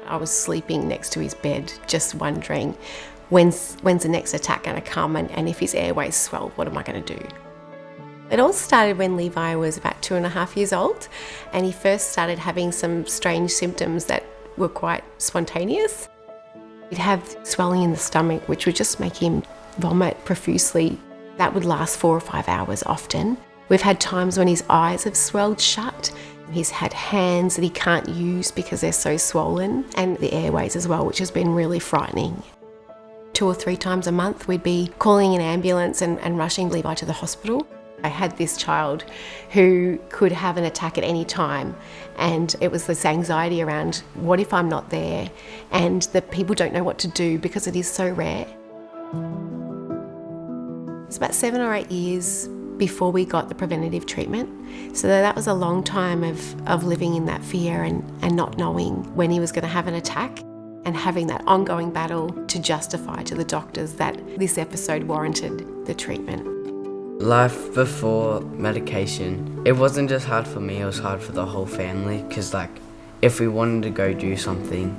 I was sleeping next to his bed, just wondering, when's the next attack going to come, and if his airways swell, what am I going to do? It all started when Levi was about 2.5 years old, and he first started having some strange symptoms that were quite spontaneous. He'd have swelling in the stomach, which would just make him vomit profusely. That would last 4 or 5 hours often. We've had times when his eyes have swelled shut. He's had hands that he can't use because they're so swollen, and the airways as well, which has been really frightening. 2 or 3 times a month, we'd be calling an ambulance and rushing Levi to the hospital. I had this child who could have an attack at any time, and it was this anxiety around, what if I'm not there? And that people don't know what to do because it is so rare. It's about 7 or 8 years before we got the preventative treatment. So that was a long time of living in that fear and not knowing when he was going to have an attack, and having that ongoing battle to justify to the doctors that this episode warranted the treatment. Life before medication, it wasn't just hard for me, it was hard for the whole family, because if we wanted to go do something,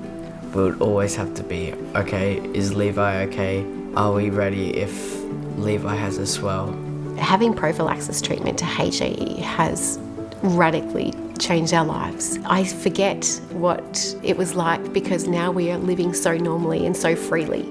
we would always have to be, okay, is Levi okay? Are we ready if Levi has a swell? Having prophylaxis treatment to HAE has radically changed our lives. I forget what it was like because now we are living so normally and so freely.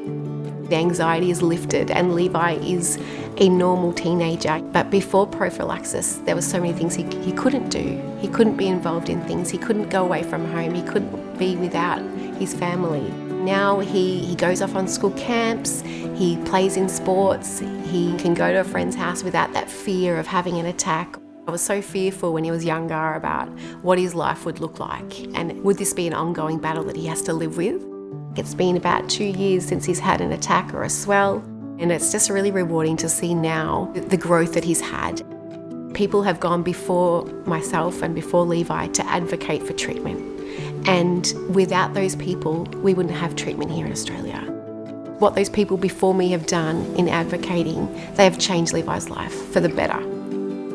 The anxiety is lifted and Levi is a normal teenager. But before prophylaxis, there were so many things he couldn't do. He couldn't be involved in things. He couldn't go away from home. He couldn't be without his family. Now he goes off on school camps, he plays in sports, he can go to a friend's house without that fear of having an attack. I was so fearful when he was younger about what his life would look like, and would this be an ongoing battle that he has to live with? It's been about 2 years since he's had an attack or a swell, and it's just really rewarding to see now the growth that he's had. People have gone before myself and before Levi to advocate for treatment. And without those people, we wouldn't have treatment here in Australia. What those people before me have done in advocating, they have changed Levi's life for the better.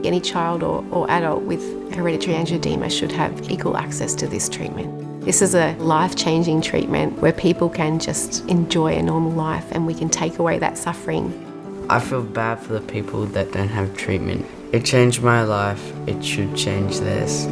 Any child or adult with hereditary angioedema should have equal access to this treatment. This is a life-changing treatment where people can just enjoy a normal life and we can take away that suffering. I feel bad for the people that don't have treatment. It changed my life, it should change theirs.